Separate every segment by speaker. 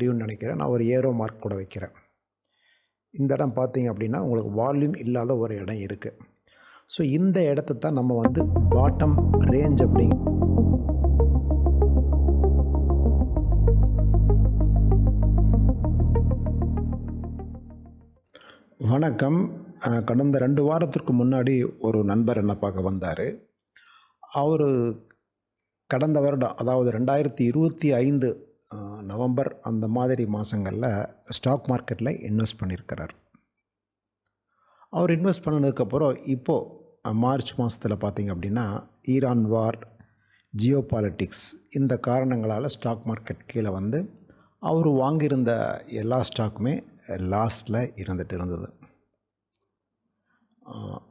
Speaker 1: முடியும்னு நினைக்கிறேன். நான் ஒரு ஏரோ மார்க் கூட வைக்கிறேன். இந்த இடம் பார்த்தீங்க அப்படின்னா உங்களுக்கு வால்யூம் இல்லாத ஒரு இடம் இருக்குது. ஸோ இந்த இடத்த தான் நம்ம வந்து பாட்டம் ரேஞ்ச் வணக்கம். கடந்த 2 வாரத்திற்கு முன்னாடி ஒரு நண்பர் என்ன பார்க்க வந்தார். அவர் கடந்த வருடம், அதாவது 2025 நவம்பர் அந்த மாதிரி மாதங்களில் ஸ்டாக் மார்க்கெட்டில் இன்வெஸ்ட் பண்ணியிருக்கிறார். அவர் இன்வெஸ்ட் பண்ணதுக்கப்புறம் இப்போது மார்ச் மாதத்தில் பார்த்திங்க அப்படின்னா ஈரான் வார், ஜியோ பாலிட்டிக்ஸ் இந்த காரணங்களால் ஸ்டாக் மார்க்கெட் கீழே வந்து அவர் வாங்கியிருந்த எல்லா ஸ்டாக்குமே லாஸில் இருந்தது.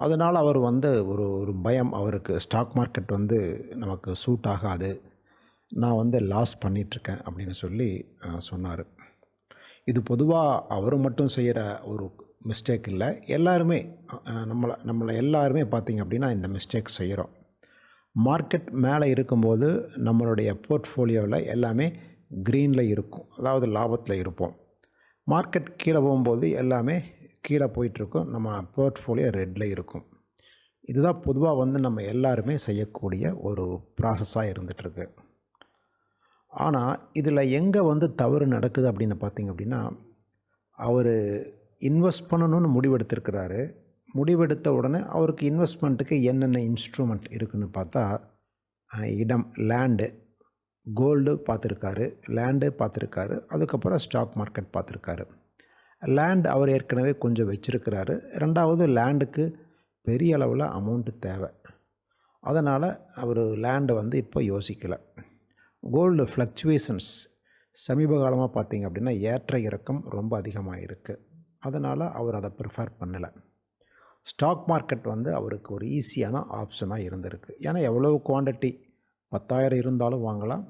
Speaker 1: அதனால் அவர் வந்து ஒரு பயம், அவருக்கு ஸ்டாக் மார்க்கெட் வந்து நமக்கு சூட் ஆகாது, நான் வந்து லாஸ் பண்ணிகிட்ருக்கேன் அப்படின்னு சொல்லி சொன்னார். இது பொதுவாக அவர் மட்டும் செய்கிற ஒரு மிஸ்டேக் இல்லை, எல்லாருமே நம்மளை எல்லாருமே பார்த்திங்க அப்படின்னா இந்த மிஸ்டேக் செய்கிறோம். மார்க்கெட் மேலே இருக்கும்போது நம்மளுடைய போர்ட்ஃபோலியோவில் எல்லாமே க்ரீனில் இருக்கும், அதாவது லாபத்தில் இருப்போம். மார்க்கெட் கீழே போகும்போது எல்லாமே கீழே போயிட்டுருக்கும், நம்ம போர்ட்ஃபோலியோ ரெட்டில் இருக்கும். இதுதான் பொதுவாக வந்து நம்ம எல்லாருமே செய்யக்கூடிய ஒரு ப்ராசஸாக இருந்துகிட்ருக்கு. ஆனால் இதில் எங்கே வந்து தவறு நடக்குது அப்படின்னு பார்த்திங்க அப்படின்னா, அவர் இன்வெஸ்ட் பண்ணணும்னு முடிவெடுத்திருக்கிறாரு. முடிவெடுத்த உடனே அவருக்கு இன்வெஸ்ட்மெண்ட்டுக்கு என்னென்ன இன்ஸ்ட்ருமெண்ட் இருக்குதுன்னு பார்த்தா, இடம், லேண்டு, கோல்டு பார்த்துருக்காரு, லேண்டு பார்த்துருக்காரு, அதுக்கப்புறம் ஸ்டாக் மார்க்கெட் பார்த்துருக்காரு. லேண்ட் அவர் ஏற்கனவே கொஞ்சம் வச்சுருக்கிறாரு. ரெண்டாவது, லேண்டுக்கு பெரிய அளவில் அமௌண்ட்டு தேவை, அதனால் அவர் லேண்டை வந்து இப்போ யோசிக்கலை. கோல்டு ஃப்ளக்சுவேஷன்ஸ் சமீப காலமாக பார்த்திங்க அப்படின்னா ஏற்ற இறக்கம் ரொம்ப அதிகமாக இருக்குது, அதனால் அவர் அதை ப்ரிஃபர் பண்ணலை. ஸ்டாக் மார்க்கெட் வந்து அவருக்கு ஒரு ஈஸியான ஆப்ஷனாக இருந்திருக்கு. ஏன்னா எவ்வளோ குவான்டிட்டி, 10,000 இருந்தாலும் வாங்கலாம்,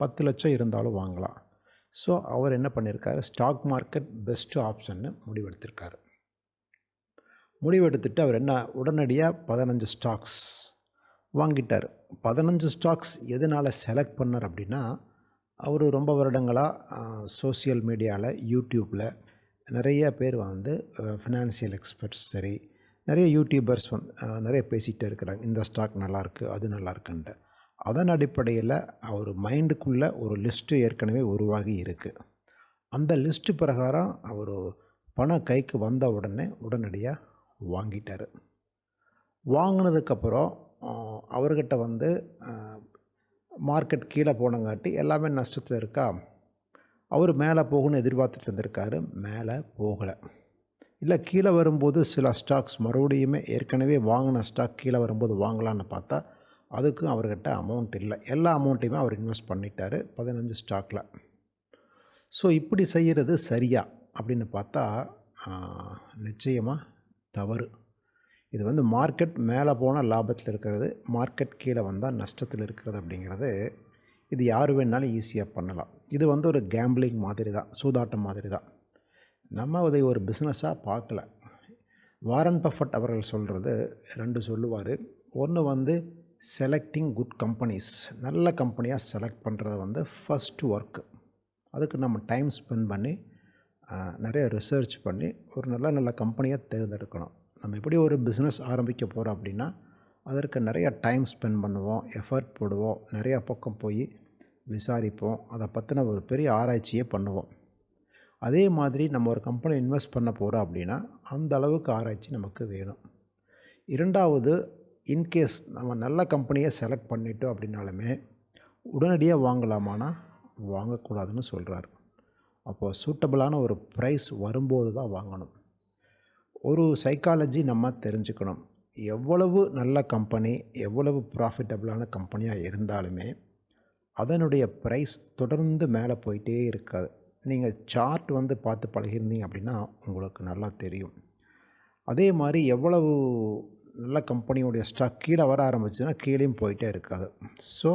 Speaker 1: 10 லட்சம் இருந்தாலும் வாங்கலாம். ஸோ அவர் என்ன பண்ணியிருக்காரு, ஸ்டாக் மார்க்கெட் பெஸ்ட்டு ஆப்ஷன்னு முடிவெடுத்திருக்காரு. முடிவெடுத்துட்டு அவர் உடனடியாக 15 ஸ்டாக்ஸ் வாங்கிட்டார். 15 ஸ்டாக்ஸ் எதனால் செலக்ட் பண்ணார் அப்படின்னா, அவர் ரொம்ப வருடங்களாக சோசியல் மீடியாவில், யூடியூப்பில் நிறைய பேர் வந்து ஃபினான்ஷியல் எக்ஸ்பர்ட்ஸ் சரி, நிறைய யூடியூபர்ஸ் வந்து நிறைய பேசிகிட்டே இருக்கிறாங்க, இந்த ஸ்டாக் நல்லாயிருக்கு, அது நல்லாயிருக்குன்ட்டு. அதன் அடிப்படையில் அவர் மைண்டுக்குள்ளே ஒரு லிஸ்ட்டு ஏற்கனவே உருவாகி இருக்குது. அந்த லிஸ்ட்டு பிரகாரம் அவர் பணம் கைக்கு வந்த உடனடியாக வாங்கிட்டார். வாங்கினதுக்கப்புறம் அவர்கிட்ட வந்து மார்க்கெட் கீழே போனங்காட்டி எல்லாமே நஷ்டத்தில் இருக்கா. அவர் மேலே போகணும்னு எதிர்பார்த்துட்டு இருந்திருக்காரு, மேலே போகலை. இல்லை, கீழே வரும்போது சில ஸ்டாக்ஸ் மறுபடியுமே ஏற்கனவே வாங்கின ஸ்டாக் கீழே வரும்போது வாங்கலான்னு பார்த்தா அதுக்கும் அவர்கிட்ட அமௌண்ட் இல்லை. எல்லா அமௌண்ட்டையுமே அவர் இன்வெஸ்ட் பண்ணிட்டார் 15 ஸ்டாக்கில். ஸோ இப்படி செய்கிறது சரியா அப்படின்னு பார்த்தா நிச்சயமாக தவறு. இது வந்து மார்க்கெட் மேலே போனால் லாபத்தில் இருக்கிறது, மார்க்கெட் கீழே வந்தால் நஷ்டத்தில் இருக்கிறது அப்படிங்கிறது இது யார் வேணாலும் ஈஸியாக பண்ணலாம். இது வந்து ஒரு கேம்பிளிங் மாதிரி தான், சூதாட்டம் மாதிரி தான். நம்ம அதை ஒரு பிஸ்னஸாக பார்க்கல. வாரன் பஃபட் அவர்கள் சொல்கிறது 2 சொல்லுவார். ஒன்று வந்து செலக்டிங் குட் கம்பெனிஸ், நல்ல கம்பெனியாக செலக்ட் பண்ணுறது வந்து ஃபஸ்ட்டு ஒர்க்கு. அதுக்கு நம்ம டைம் ஸ்பெண்ட் பண்ணி நிறைய ரிசர்ச் பண்ணி ஒரு நல்ல கம்பெனியாக தேர்ந்தெடுக்கணும். நம்ம எப்படி ஒரு பிஸ்னஸ் ஆரம்பிக்க போகிறோம் அப்படின்னா அதற்கு நிறைய டைம் ஸ்பெண்ட் பண்ணுவோம், எஃபர்ட் போடுவோம், நிறையா பக்கம் போய் விசாரிப்போம், அதை பற்றின ஒரு பெரிய ஆராய்ச்சியே பண்ணுவோம். அதே மாதிரி நம்ம ஒரு கம்பெனி இன்வெஸ்ட் பண்ண போகிறோம் அப்படின்னா அந்த அளவுக்கு ஆராய்ச்சி நமக்கு வேணும். இரண்டாவது, இன்கேஸ் நம்ம நல்ல கம்பெனியை செலக்ட் பண்ணிட்டோம் அப்படின்னாலுமே உடனடியாக வாங்கலாமானா வாங்கக்கூடாதுன்னு சொல்கிறார். அப்போது சூட்டபிளான ஒரு ப்ரைஸ் வரும்போது தான் வாங்கணும். ஒரு சைக்காலஜி நம்ம தெரிஞ்சுக்கணும். எவ்வளவு நல்ல கம்பெனி, எவ்வளவு ப்ராஃபிட்டபிளான கம்பெனியாக இருந்தாலுமே அதனுடைய ப்ரைஸ் தொடர்ந்து மேலே போயிட்டே இருக்காது. நீங்கள் சார்ட் வந்து பார்த்து பழகிருந்தீங்க அப்படின்னா உங்களுக்கு நல்லா தெரியும். அதே மாதிரி எவ்வளவு நல்ல கம்பெனியோடைய ஸ்டாக் கீழே வர ஆரம்பிச்சுன்னா கீழேயும் போயிட்டே இருக்காது. ஸோ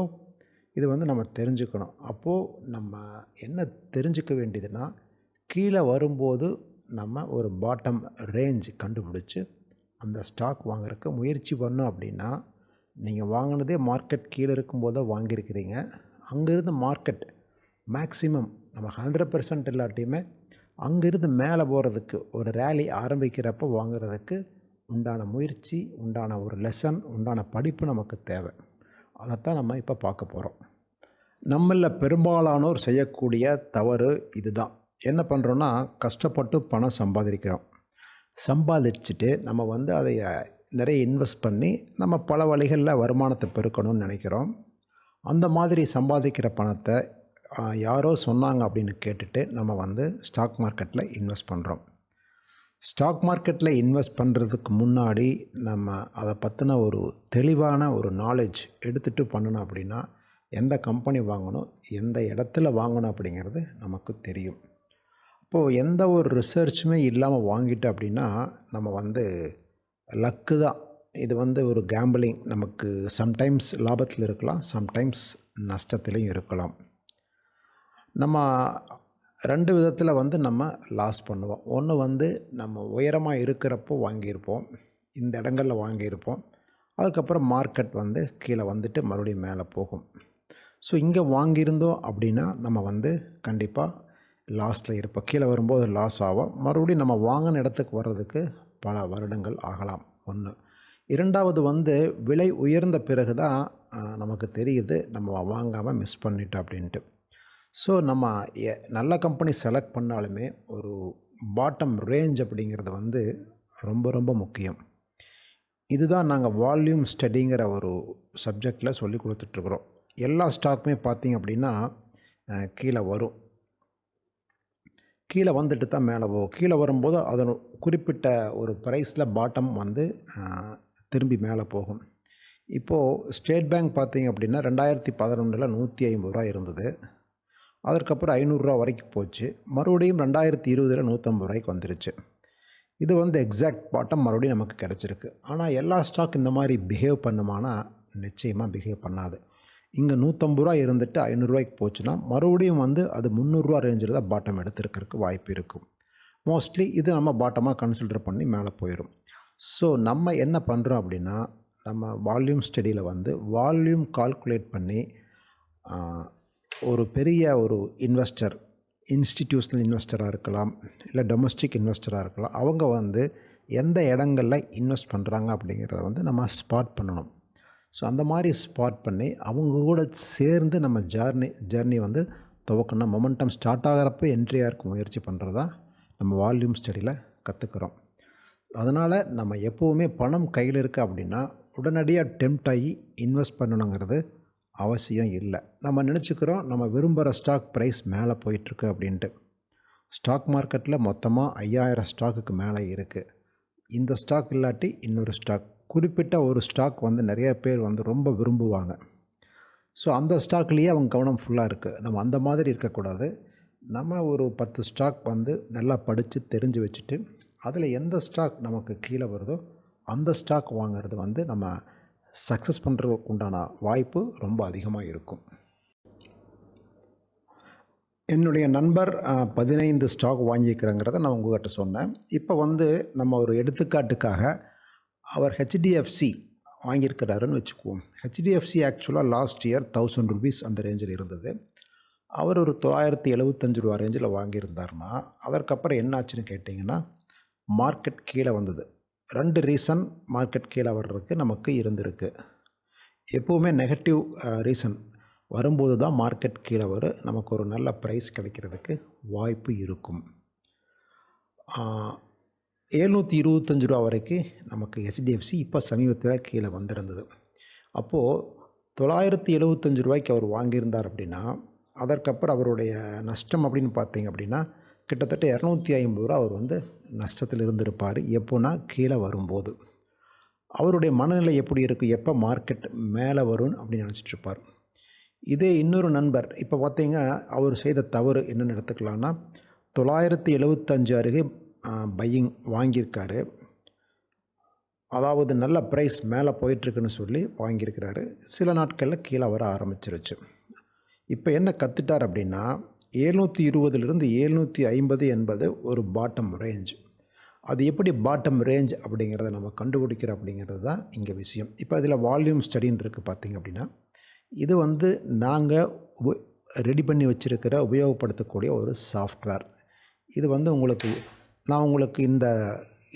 Speaker 1: இது வந்து நம்ம தெரிஞ்சுக்கணும். அப்போது நம்ம என்ன தெரிஞ்சுக்க வேண்டியதுன்னா, கீழே வரும்போது நம்ம ஒரு பாட்டம் ரேஞ்ச் கண்டுபிடிச்சி அந்த ஸ்டாக் வாங்குறதுக்கு முயற்சி பண்ணோம் அப்படின்னா, நீங்கள் வாங்கினதே மார்க்கெட் கீழே இருக்கும்போது தான் வாங்கியிருக்கிறீங்க. அங்கேருந்து மார்க்கெட் மேக்ஸிமம் நம்ம 100% இல்லாட்டியுமே அங்கேருந்து மேலே போகிறதுக்கு ஒரு ரேலி ஆரம்பிக்கிறப்போ வாங்குறதுக்கு உண்டான முயற்சி, உண்டான ஒரு லெசன், உண்டான படிப்பு நமக்கு தேவை. அதைத்தான் நம்ம இப்போ பார்க்க போகிறோம். நம்மளில் பெரும்பாலானோர் செய்யக்கூடிய தவறு இதுதான். என்ன பண்ணுறோன்னா, கஷ்டப்பட்டு பணம் சம்பாதிச்சுட்டு நம்ம அதை நிறைய இன்வெஸ்ட் பண்ணி நம்ம பல வழிகளில் வருமானத்தை பெருக்கணும்னு நினைக்கிறோம். அந்த மாதிரி சம்பாதிக்கிற பணத்தை யாரோ சொன்னாங்க அப்படின்னு கேட்டுட்டு நம்ம ஸ்டாக் மார்க்கெட்டில் இன்வெஸ்ட் பண்ணுறோம். ஸ்டாக் மார்க்கெட்டில் இன்வெஸ்ட் பண்ணுறதுக்கு முன்னாடி நம்ம அதை பற்றின ஒரு தெளிவான ஒரு நாலேஜ் எடுத்துகிட்டு பண்ணணும். அப்படின்னா எந்த கம்பெனி வாங்கணும், எந்த இடத்துல வாங்கணும் அப்படிங்கிறது நமக்கு தெரியும். இப்போது எந்த ஒரு ரிசர்ச்சுமே இல்லாமல் வாங்கிட்டோம் அப்படின்னா நம்ம லக்கு தான். இது ஒரு கேம்பிளிங். நமக்கு சம்டைம்ஸ் லாபத்தில் இருக்கலாம், சம்டைம்ஸ் நஷ்டத்திலையும் இருக்கலாம். நம்ம 2 விதத்தில் நம்ம லாஸ் பண்ணுவோம். ஒன்று நம்ம உயரமாக இருக்கிறப்போ வாங்கியிருப்போம், இந்த இடங்களில் வாங்கியிருப்போம். அதுக்கப்புறம் மார்க்கெட் கீழே வந்துட்டு மறுபடியும் மேலே போகும். ஸோ இங்கே வாங்கியிருந்தோம் அப்படின்னா நம்ம கண்டிப்பாக லாஸில் இருப்போம். கீழே வரும்போது லாஸ் ஆகும். மறுபடியும் நம்ம வாங்கின இடத்துக்கு வர்றதுக்கு பல வருடங்கள் ஆகலாம். ஒன்று. இரண்டாவது விலை உயர்ந்த பிறகு தான் நமக்கு தெரியுது நம்ம வாங்காமல் மிஸ் பண்ணிட்டோம் அப்படின்ட்டு. ஸோ நம்ம நல்ல கம்பெனி செலக்ட் பண்ணாலுமே ஒரு பாட்டம் ரேஞ்ச் அப்படிங்கிறது ரொம்ப ரொம்ப முக்கியம். இதுதான் நாங்கள் வால்யூம் ஸ்டடிங்கிற ஒரு சப்ஜெக்டில் சொல்லி கொடுத்துட்ருக்குறோம். எல்லா ஸ்டாக்குமே பார்த்திங்க அப்படின்னா கீழே வரும். கீழே வந்துட்டு தான் மேலே போகும். கீழே வரும்போது அதன் குறிப்பிட்ட ஒரு ப்ரைஸில் பாட்டம் திரும்பி மேலே போகும். இப்போது ஸ்டேட் பேங்க் பார்த்திங்க அப்படின்னா 2011 150 இருந்தது. அதற்கப்புறம் 500 வரைக்கும் போச்சு. மறுபடியும் 2020 150 வந்துருச்சு. இது எக்ஸாக்ட் பாட்டம் மறுபடியும் நமக்கு கிடச்சிருக்கு. ஆனால் எல்லா ஸ்டாக் இந்த மாதிரி பிஹேவ் பண்ணுமானா நிச்சயமாக பிஹேவ் பண்ணாது. இங்கே 150 இருந்துட்டு 500 போச்சுன்னா மறுபடியும் அது 300 ரேஞ்சில் தான் பாட்டம் எடுத்துருக்கிறதுக்கு வாய்ப்பு இருக்கும். மோஸ்ட்லி இது நம்ம பாட்டமாக கன்சிடர் பண்ணி மேலே போயிடும். ஸோ நம்ம என்ன பண்ணுறோம் அப்படின்னா, நம்ம வால்யூம் ஸ்டடியில் வால்யூம் கால்குலேட் பண்ணி ஒரு பெரிய ஒரு இன்வெஸ்டர், இன்ஸ்டிடியூஷனல் இன்வெஸ்டராக இருக்கலாம், இல்லை டொமஸ்டிக் இன்வெஸ்டராக இருக்கலாம், அவங்க எந்த இடங்களில் இன்வெஸ்ட் பண்ணுறாங்க அப்படிங்கிறத நம்ம ஸ்பாட் பண்ணணும். ஸோ அந்த மாதிரி ஸ்பாட் பண்ணி அவங்க கூட சேர்ந்து நம்ம ஜர்னி துவக்கணும். மொமெண்டம் ஸ்டார்ட் ஆகிறப்ப என்ட்ரியாக இருக்க முயற்சி பண்ணுறது தான் நம்ம வால்யூம் ஸ்டடியில் கற்றுக்குறோம். அதனால் நம்ம எப்போவுமே பணம் கையில் இருக்குது அப்படின்னா உடனடியாக டெம்ப்ட் ஆகி இன்வெஸ்ட் பண்ணணுங்கிறது அவசியம் இல்லை. நம்ம நினச்சிக்கிறோம் நம்ம விரும்புகிற ஸ்டாக் ப்ரைஸ் மேலே போயிட்டுருக்கு அப்படின்ட்டு. ஸ்டாக் மார்க்கெட்டில் மொத்தமாக 5000 ஸ்டாக்குக்கு மேலே இருக்குது. இந்த ஸ்டாக் இல்லாட்டி இன்னொரு ஸ்டாக், குறிப்பிட்ட ஒரு ஸ்டாக் நிறைய பேர் ரொம்ப விரும்புவாங்க. ஸோ அந்த ஸ்டாக்லேயே அவங்க கவனம் ஃபுல்லாக இருக்குது. நம்ம அந்த மாதிரி இருக்கக்கூடாது. நம்ம ஒரு 10 ஸ்டாக் நல்லா படித்து தெரிஞ்சு வச்சுட்டு அதில் எந்த ஸ்டாக் நமக்கு கீழே வருதோ அந்த ஸ்டாக் வாங்கிறது நம்ம சக்ஸஸ் பண்ணுறதுக்கு உண்டான வாய்ப்பு ரொம்ப அதிகமாக இருக்கும். என்னுடைய நண்பர் 15 ஸ்டாக் வாங்கியிருக்கிறேங்கிறத நான் உங்கள்கிட்ட சொன்னேன். இப்போ நம்ம ஒரு எடுத்துக்காட்டுக்காக அவர் ஹெச்டிஎஃப்சி வாங்கியிருக்கிறாருன்னு வச்சுக்குவோம். ஹெச்டிஎஃப்சி ஆக்சுவலாக லாஸ்ட் இயர் 1000 ருபீஸ் அந்த ரேஞ்சில் இருந்தது. அவர் ஒரு 975 ரேஞ்சில் வாங்கியிருந்தார்னா அதற்கப்புறம் என்ன ஆச்சுன்னு கேட்டிங்கன்னா, மார்க்கெட் கீழே வந்தது. 2 ரீசன் மார்க்கெட் கீழே வர்றதுக்கு நமக்கு இருந்திருக்கு. எப்போவுமே நெகட்டிவ் ரீசன் வரும்போது தான் மார்க்கெட் கீழே வரும். நமக்கு ஒரு நல்ல ப்ரைஸ் கிடைக்கிறதுக்கு வாய்ப்பு இருக்கும். 725 வரைக்கும் நமக்கு ஹெச்டிஎஃப்சி இப்போ சமீபத்தில் கீழே வந்திருந்தது. அப்போது 975 அவர் வாங்கியிருந்தார் அப்படின்னா அதற்கப்புறம் அவருடைய நஷ்டம் அப்படின்னு பார்த்தீங்க அப்படின்னா கிட்டத்தட்ட 250 அவர் நஷ்டத்தில் இருந்திருப்பார். எப்போனா கீழே வரும்போது. அவருடைய மனநிலை எப்படி இருக்குது, எப்போ மார்க்கெட் மேலே வரும்னு அப்படின்னு நினச்சிட்ருப்பார். இதே இன்னொரு நண்பர் இப்போ பார்த்தீங்கன்னா அவர் செய்த தவறு என்னென்னு எடுத்துக்கலான்னா, 975 அருகே பையிங் வாங்கியிருக்காரு. அதாவது நல்ல ப்ரைஸ் மேலே போயிட்டுருக்குன்னு சொல்லி வாங்கியிருக்கிறாரு. சில நாட்களில் கீழே வர ஆரம்பிச்சிருச்சு. இப்போ என்ன கற்றுட்டார் அப்படின்னா, 720 750 என்பது ஒரு பாட்டம் ரேஞ்ச். அது எப்படி பாட்டம் ரேஞ்ச் அப்படிங்கிறத நம்ம கண்டுபிடிக்கிறோம் அப்படிங்கிறது தான் இங்கே விஷயம். இப்போ இதில் வால்யூம் ஸ்டடின்னு இருக்குது பார்த்திங்க அப்படின்னா, இது நாங்கள் ரெடி பண்ணி வச்சுருக்கிற உபயோகப்படுத்தக்கூடிய ஒரு சாஃப்ட்வேர். இது வந்து நான் உங்களுக்கு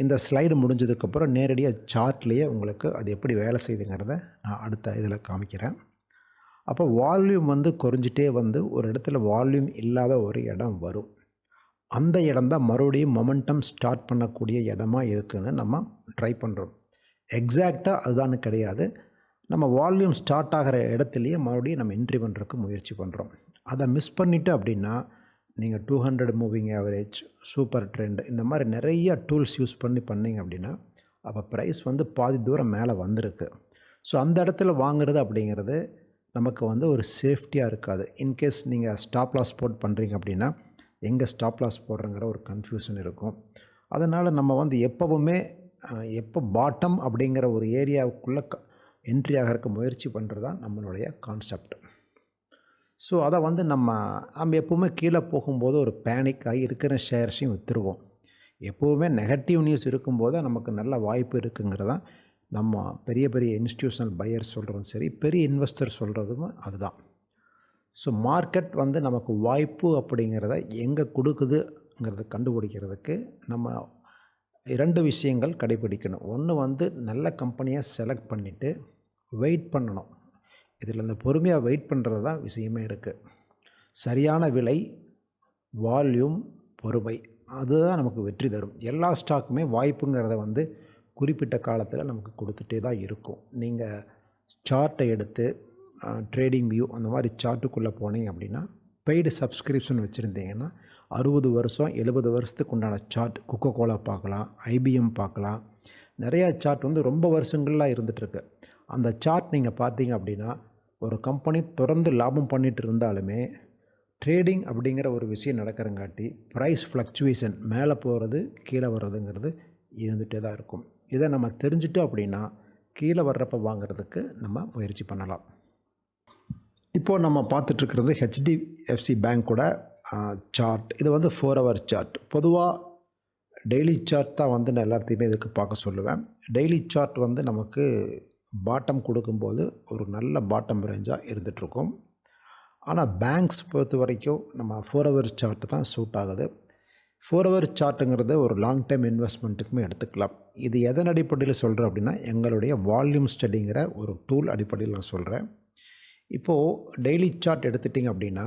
Speaker 1: இந்த ஸ்லைடு முடிஞ்சதுக்கப்புறம் நேரடியாக சார்ட்லேயே உங்களுக்கு அது எப்படி வேலை செய்யுதுங்கிறத நான் அடுத்த இதில் காமிக்கிறேன். அப்போ வால்யூம் வந்து குறைஞ்சிட்டே வந்து ஒரு இடத்துல வால்யூம் இல்லாத ஒரு இடம் வரும். அந்த இடம் தான் மறுபடியும் மொமெண்டம் ஸ்டார்ட் பண்ணக்கூடிய இடமா இருக்குதுன்னு நம்ம ட்ரை பண்ணுறோம். எக்ஸாக்டாக அதுதான் கிடையாது. நம்ம வால்யூம் ஸ்டார்ட் ஆகிற இடத்துலையே மறுபடியும் நம்ம என்ட்ரி பண்ணுறதுக்கு முயற்சி பண்ணுறோம். அதை மிஸ் பண்ணிவிட்டு அப்படின்னா நீங்கள் 200 மூவிங் ஆவரேஜ், சூப்பர் ட்ரெண்ட் இந்த மாதிரி நிறைய டூல்ஸ் யூஸ் பண்ணிங்க அப்படின்னா அப்போ ப்ரைஸ் வந்து பாதி தூரம் மேலே வந்திருக்கு. ஸோ அந்த இடத்துல வாங்குறது அப்படிங்கிறது நமக்கு வந்து ஒரு சேஃப்டியாக இருக்காது. இன்கேஸ் நீங்கள் ஸ்டாப் லாஸ் போட் பண்ணுறீங்க அப்படின்னா எங்கே ஸ்டாப் லாஸ் போடுறங்கிற ஒரு கன்ஃபியூஷன் இருக்கும். அதனால் நம்ம வந்து எப்போவுமே எப்போ பாட்டம் அப்படிங்கிற ஒரு ஏரியாவுக்குள்ளே என்ட்ரி ஆகிறதுக்கு முயற்சி பண்ணுறது தான் நம்மளுடைய கான்செப்ட். ஸோ அதை வந்து நம்ம எப்போவுமே கீழே போகும்போது ஒரு பேனிக் ஆகி இருக்கிற ஷேர்ஸையும் விற்றுருவோம். எப்போவுமே நெகட்டிவ் நியூஸ் இருக்கும்போது நமக்கு நல்ல வாய்ப்பு இருக்குங்கிறதான் நம்ம பெரிய பெரிய இன்ஸ்டிடியூஷனல் பையர்ஸ் சொல்கிறதும் சரி, பெரிய இன்வெஸ்டர் சொல்கிறதும் அதுதான். ஸோ மார்க்கெட் வந்து நமக்கு வாய்ப்பு அப்படிங்கிறத எங்கே கொடுக்குதுங்கிறத கண்டுபிடிக்கிறதுக்கு நம்ம 2 விஷயங்கள் கடைப்பிடிக்கணும். ஒன்று வந்து நல்ல கம்பெனியை செலக்ட் பண்ணிவிட்டு வெயிட் பண்ணணும். இதில் இந்த பொறுமையாக வெயிட் பண்ணுறது தான் விஷயமே இருக்குது. சரியான விலை, வால்யூம், பொறுமை அதுதான் நமக்கு வெற்றி தரும். எல்லா ஸ்டாக்குமே வாய்ப்புங்கிறத வந்து குறிப்பிட்ட காலத்தில் நமக்கு கொடுத்துட்டே தான் இருக்கும். நீங்கள் சார்ட்டை எடுத்து ட்ரேடிங் வியூ அந்த மாதிரி சார்ட்டுக்குள்ளே போனீங்க அப்படின்னா பெய்டு சப்ஸ்கிரிப்ஷன் வச்சுருந்தீங்கன்னா 60 வருஷம் 70 வருஷத்துக்கு உண்டான சார்ட் கொக்கோகோலா பார்க்கலாம், ஐபிஎம் பார்க்கலாம். நிறையா சார்ட் வந்து ரொம்ப வருஷங்களாக இருந்துகிட்ருக்கு. அந்த சார்ட் நீங்கள் பார்த்தீங்க அப்படின்னா ஒரு கம்பெனி தொடர்ந்து லாபம் பண்ணிகிட்டு இருந்தாலுமே ட்ரேடிங் அப்படிங்கிற ஒரு விஷயம் நடக்கிறங்காட்டி ப்ரைஸ் ஃப்ளக்சுவேஷன் மேலே போகிறது கீழே வர்றதுங்கிறது இருந்துகிட்டே தான் இருக்கும். இதை நம்ம தெரிஞ்சுட்டோம் அப்படின்னா கீழே வர்றப்ப வாங்கிறதுக்கு நம்ம முயற்சி பண்ணலாம். இப்போது நம்ம பார்த்துட்ருக்கிறது ஹெச்டிஎஃப்சி பேங்க்கோட சார்ட். இது வந்து 4 hour சார்ட். பொதுவாக டெய்லி சார்ட் தான் வந்து நான் எல்லாத்தையுமே இதுக்கு பார்க்க சொல்லுவேன். டெய்லி சார்ட் வந்து நமக்கு பாட்டம் கொடுக்கும்போது ஒரு நல்ல பாட்டம் ரேஞ்சாக இருந்துகிட்ருக்கும். ஆனால் பேங்க்ஸ் பொறுத்த வரைக்கும் நம்ம 4 hour சார்ட்டு தான் சூட் ஆகுது. 4 hour சார்ட்டுங்கிறது ஒரு லாங் டைம் இன்வெஸ்ட்மெண்ட்டுக்குமே எடுத்துக்கலாம். இது எதன் அடிப்படையில் சொல்கிறேன் அப்படின்னா எங்களுடைய வால்யூம் ஸ்டடிங்கிற ஒரு டூல் அடிப்படையில் நான் சொல்கிறேன். இப்போது டெய்லி சார்ட் எடுத்துட்டிங்க அப்படின்னா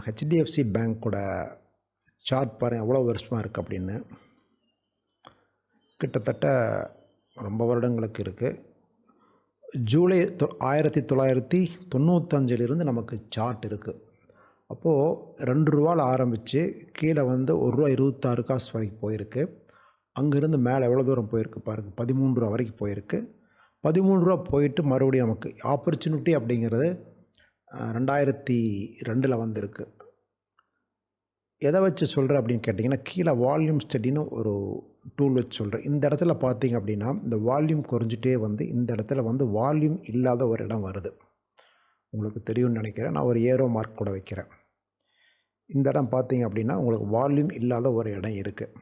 Speaker 1: ஹெச்டிஎஃப்சி பேங்க்கோட சார்ட் பாருங்கள் எவ்வளோ வருஷமாக இருக்குது அப்படின்னு. கிட்டத்தட்ட ரொம்ப வருடங்களுக்கு இருக்குது. ஜூலை 1995 நமக்கு சார்ட் இருக்குது. அப்போது ₹2 ஆரம்பித்து கீழே வந்து ₹1.26 வரைக்கும் போயிருக்கு. அங்கேருந்து மேலே எவ்வளோ தூரம் போயிருக்கு பாருங்கள், ₹13 வரைக்கும் போயிருக்கு. ₹13 போயிட்டு மறுபடியும் நமக்கு ஆப்பர்ச்சுனிட்டி அப்படிங்கிறது 2002 வந்திருக்கு. எதை வச்சு சொல்கிறேன் அப்படின்னு கேட்டிங்கன்னா கீழே வால்யூம் ஸ்டடின்னு ஒரு டூல் வச்சு சொல்கிறேன். இந்த இடத்துல பார்த்தீங்க அப்படின்னா இந்த வால்யூம் குறைஞ்சிட்டே வந்து இந்த இடத்துல வந்து வால்யூம் இல்லாத ஒரு இடம் வருது. உங்களுக்கு தெரியும்னு நினைக்கிறேன். நான் ஒரு ஏரோ மார்க் கூட வைக்கிறேன். இந்த இடம் பார்த்தீங்க அப்படின்னா உங்களுக்கு வால்யூம் இல்லாத ஒரு இடம் இருக்குது.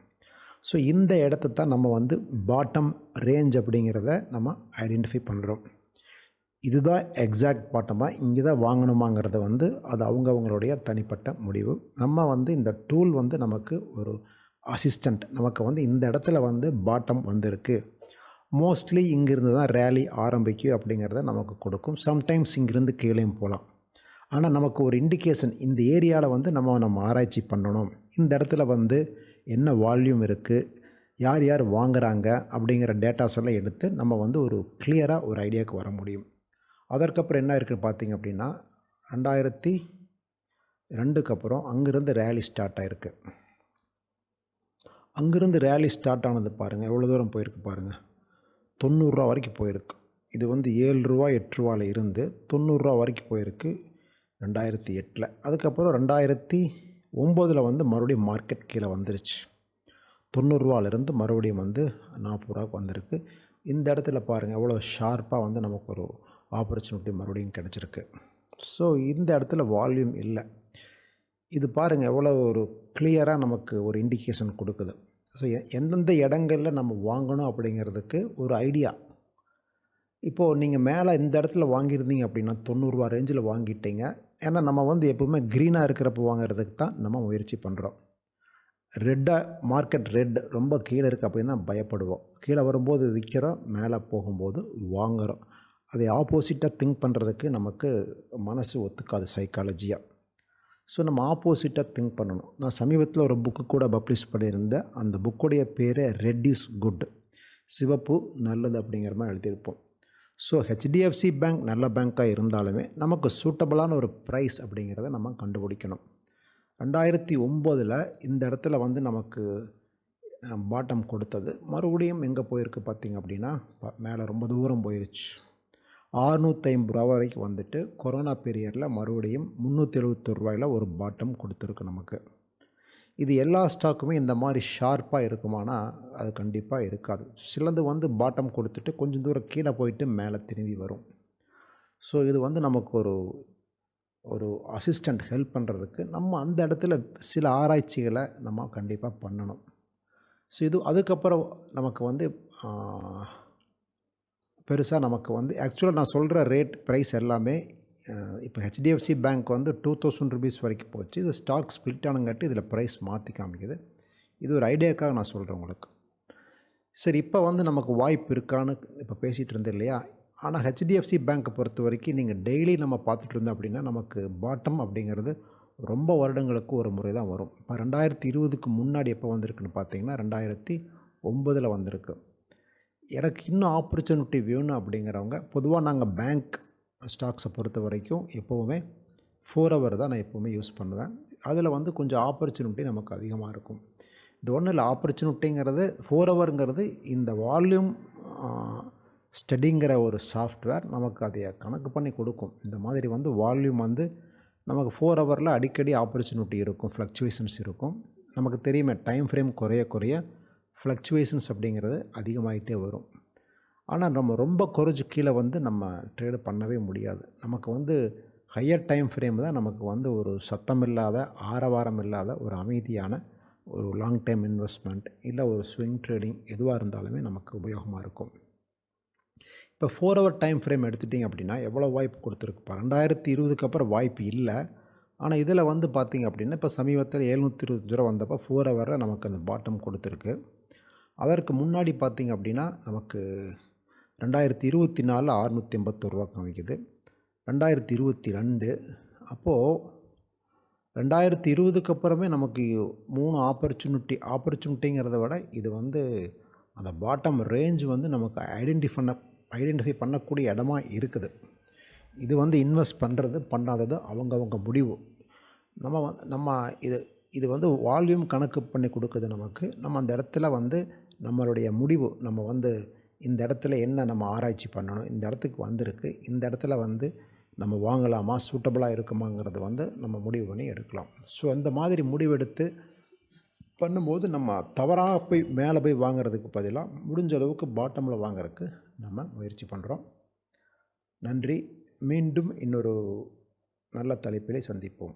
Speaker 1: ஸோ இந்த இடத்த தான் நம்ம வந்து பாட்டம் ரேஞ்ச் அப்படிங்கிறத நம்ம ஐடென்டிஃபை பண்ணுறோம். இதுதான் எக்ஸாக்ட் பாட்டமாக இங்கே தான் வாங்கணுமாங்கிறத வந்து அது அவங்களுடைய தனிப்பட்ட முடிவு. நம்ம வந்து இந்த டூல் வந்து நமக்கு ஒரு அசிஸ்டண்ட், நமக்கு வந்து இந்த இடத்துல வந்து பாட்டம் வந்திருக்கு, மோஸ்ட்லி இங்கேருந்து தான் ரேலி ஆரம்பிக்கும் அப்படிங்கிறத நமக்கு கொடுக்கும். சம்டைம்ஸ் இங்கேருந்து கீழேயும் போகலாம். ஆனால் நமக்கு ஒரு இண்டிகேஷன் இந்த ஏரியாவில் வந்து நம்ம ஆராய்ச்சி பண்ணணும். இந்த இடத்துல வந்து என்ன வால்யூம் இருக்குது, யார் யார் வாங்குகிறாங்க அப்படிங்கிற டேட்டாஸ் எல்லாம் எடுத்து நம்ம வந்து ஒரு கிளியராக ஒரு ஐடியாவுக்கு வர முடியும். அதற்கப்புறம் என்ன இருக்குதுன்னு பார்த்திங்க அப்படின்னா 2002 அப்புறம் அங்கேருந்து ரேலி ஸ்டார்ட் ஆகிருக்கு. அங்கேருந்து ரேலி ஸ்டார்ட் ஆனது பாருங்கள் எவ்வளோ தூரம் போயிருக்கு பாருங்கள், ₹90 வரைக்கும் போயிருக்கு. இது வந்து ₹7 8 இருந்து ₹90 வரைக்கும் போயிருக்கு 2008. அதுக்கப்புறம் 2009 வந்து மறுபடியும் மார்க்கெட் கீழே வந்துருச்சு. ₹90 மறுபடியும் வந்து ₹40 வந்திருக்கு. இந்த இடத்துல பாருங்கள் எவ்வளோ ஷார்ப்பாக வந்து நமக்கு ஒரு ஆப்பர்ச்சுனிட்டி மறுபடியும் கிடச்சிருக்கு. ஸோ இந்த இடத்துல வால்யூம் இல்லை. இது பாருங்கள் எவ்வளோ ஒரு கிளியராக நமக்கு ஒரு இண்டிகேஷன் கொடுக்குது. ஸோ எந்தெந்த இடங்களில் நம்ம வாங்கணும் அப்படிங்கிறதுக்கு ஒரு ஐடியா. இப்போது நீங்கள் மேலே இந்த இடத்துல வாங்கியிருந்தீங்க அப்படின்னா ₹90 ரேஞ்சில் வாங்கிட்டீங்க. ஏன்னா நம்ம வந்து எப்பவுமே க்ரீனாக இருக்கிறப்ப வாங்குறதுக்கு தான் நம்ம முயற்சி பண்ணுறோம். மார்க்கெட் ரெட் ரொம்ப கீழே இருக்குது அப்படின்னா பயப்படுவோம். கீழே வரும்போது விற்கிறோம், மேலே போகும்போது வாங்குகிறோம். அதை ஆப்போசிட்டாக திங்க் பண்ணுறதுக்கு நமக்கு மனசு ஒத்துக்காது சைக்காலஜியாக. ஸோ நம்ம ஆப்போசிட்டாக திங்க் பண்ணணும். நான் சமீபத்தில் ஒரு புக்கு கூட பப்ளிஷ் பண்ணியிருந்தேன். அந்த புக்குடைய பேரே ரெட் இஸ் குட், சிவப்பு நல்லது அப்படிங்கிற மாதிரி எழுதியிருப்போம். ஸோ ஹெச்டிஎஃப்சி பேங்க் நல்ல பேங்க்காக இருந்தாலுமே நமக்கு சூட்டபிளான ஒரு ப்ரைஸ் அப்படிங்கிறத நம்ம கண்டுபிடிக்கணும். 2009 இந்த இடத்துல வந்து நமக்கு பாட்டம் கொடுத்தது. மறுபடியும் எங்கே போயிருக்கு பார்த்திங்க அப்படின்னா, மேலே ரொம்ப தூரம் போயிடுச்சு. 650 ரூபா வரைக்கும் வந்துட்டு கொரோனா பீரியடில் மறுபடியும் 371 ரூபாயில் ஒரு பாட்டம் கொடுத்துருக்கு நமக்கு. இது எல்லா ஸ்டாக்குமே இந்த மாதிரி ஷார்ப்பாக இருக்குமானா அது கண்டிப்பாக இருக்காது. சிலது வந்து பாட்டம் கொடுத்துட்டு கொஞ்சம் தூரம் கீழே போயிட்டு மேலே திரும்பி வரும். ஸோ இது வந்து நமக்கு ஒரு அசிஸ்டண்ட் ஹெல்ப் பண்ணுறதுக்கு நம்ம அந்த இடத்துல சில ஆராய்ச்சிகளை நம்ம கண்டிப்பாக பண்ணணும். ஸோ இது அதுக்கப்புறம் நமக்கு வந்து பெருசாக நமக்கு வந்து ஆக்சுவலாக நான் சொல்கிற ரேட் ப்ரைஸ் எல்லாமே இப்போ ஹெச்டிஎஃப்சி பேங்க் வந்து 2000 ருபீஸ் வரைக்கும் போச்சு. இது ஸ்டாக் ஸ்ப்ளிட் ஆனங்காட்டி இதில் ப்ரைஸ் மாற்றி காமிக்குது. இது ஒரு ஐடியாக்காக நான் சொல்கிறேன் உங்களுக்கு. சரி, இப்போ வந்து நமக்கு வாய்ப்பு இருக்கான்னு இப்போ பேசிகிட்டு இருந்தேன் இல்லையா? ஆனால் ஹெச்டிஎஃப்சி பேங்க்கை பொறுத்த வரைக்கும் நீங்கள் டெய்லி நம்ம பார்த்துட்டு இருந்தோம் அப்படின்னா நமக்கு பாட்டம் அப்படிங்கிறது ரொம்ப வருடங்களுக்கு ஒரு முறை தான் வரும். இப்போ 2020க்கு முன்னாடி எப்போ வந்திருக்குன்னு பார்த்தீங்கன்னா 2009 வந்திருக்கு. எனக்கு இன்னும் ஆப்பர்ச்சுனிட்டி வேணும் அப்படிங்கிறவங்க பொதுவாக நாங்கள் பேங்க் ஸ்டாக்ஸை பொறுத்த வரைக்கும் எப்போவுமே 4 ஹவர் தான் நான் எப்போவுமே யூஸ் பண்ணுவேன். அதில் வந்து கொஞ்சம் ஆப்பர்ச்சுனிட்டி நமக்கு அதிகமாக இருக்கும். இது ஒன்றும் இல்லை, ஆப்பர்ச்சுனிட்டிங்கிறது 4 ஹவருங்கிறது இந்த வால்யூம் ஸ்டடிங்கிற ஒரு சாஃப்ட்வேர் நமக்கு அதை கணக்கு பண்ணி கொடுக்கும். இந்த மாதிரி வந்து வால்யூம் வந்து நமக்கு 4 ஹவரில் அடிக்கடி ஆப்பர்ச்சுனிட்டி இருக்கும், ஃப்ளக்சுவேஷன்ஸ் இருக்கும். நமக்கு தெரியுமே டைம் ஃப்ரேம் குறைய குறைய ஃப்ளக்சுவேஷன்ஸ் அப்படிங்கிறது அதிகமாகிட்டே வரும். ஆனால் நம்ம ரொம்ப குறைஞ்சி கீழே வந்து நம்ம ட்ரேடு பண்ணவே முடியாது. நமக்கு வந்து ஹையர் டைம் ஃப்ரேம் தான் நமக்கு வந்து ஒரு சத்தம் இல்லாத, ஆரவாரம் இல்லாத ஒரு அமைதியான ஒரு லாங் டைம் இன்வெஸ்ட்மெண்ட் இல்லை ஒரு ஸ்விங் ட்ரேடிங் எதுவாக இருந்தாலுமே நமக்கு உபயோகமாக இருக்கும். இப்போ 4 ஹவர் டைம் ஃப்ரேம் எடுத்துட்டிங்க அப்படின்னா எவ்வளோ வாய்ப்பு கொடுத்துருக்கு. இப்போ 2020க்கு அப்புறம் வாய்ப்பு இல்லை. ஆனால் இதில் வந்து பார்த்திங்க அப்படின்னா இப்போ சமீபத்தில் 725 ரூபா வந்தப்போ 4 ஹவரில் நமக்கு அந்த பாட்டம் கொடுத்துருக்கு. அதற்கு முன்னாடி பார்த்திங்க அப்படின்னா நமக்கு 2024 681 ரூபா காமிக்குது. 2022 அப்போது 2020க்கு அப்புறமே நமக்கு 3 ஆப்பர்ச்சுனிட்டிங்கிறத விட இது வந்து அந்த பாட்டம் ரேஞ்ச் வந்து நமக்கு ஐடென்டிஃபை பண்ணக்கூடிய இடமா இருக்குது. இது வந்து இன்வெஸ்ட் பண்ணுறது பண்ணாதது அவங்கவங்க முடிவு. நம்ம இது வந்து வால்யூம் கணக்கு பண்ணி கொடுக்குது நமக்கு. நம்ம அந்த இடத்துல வந்து நம்மளுடைய முடிவு, நம்ம வந்து இந்த இடத்துல என்ன நம்ம ஆராய்ச்சி பண்ணணும், இந்த இடத்துக்கு வந்திருக்கு, இந்த இடத்துல வந்து நம்ம வாங்கலாமா, சூட்டபுளாக இருக்குமாங்கிறது வந்து நம்ம முடிவு பண்ணி எடுக்கலாம். ஸோ அந்த மாதிரி முடிவெடுத்து பண்ணும்போது நம்ம தவறாக போய் மேலே போய் வாங்கிறதுக்கு பதிலாக முடிஞ்ச அளவுக்கு பாட்டமில் வாங்கிறதுக்கு நம்ம முயற்சி பண்ணுறோம். நன்றி. மீண்டும் இன்னொரு நல்ல தலைப்பிலே சந்திப்போம்.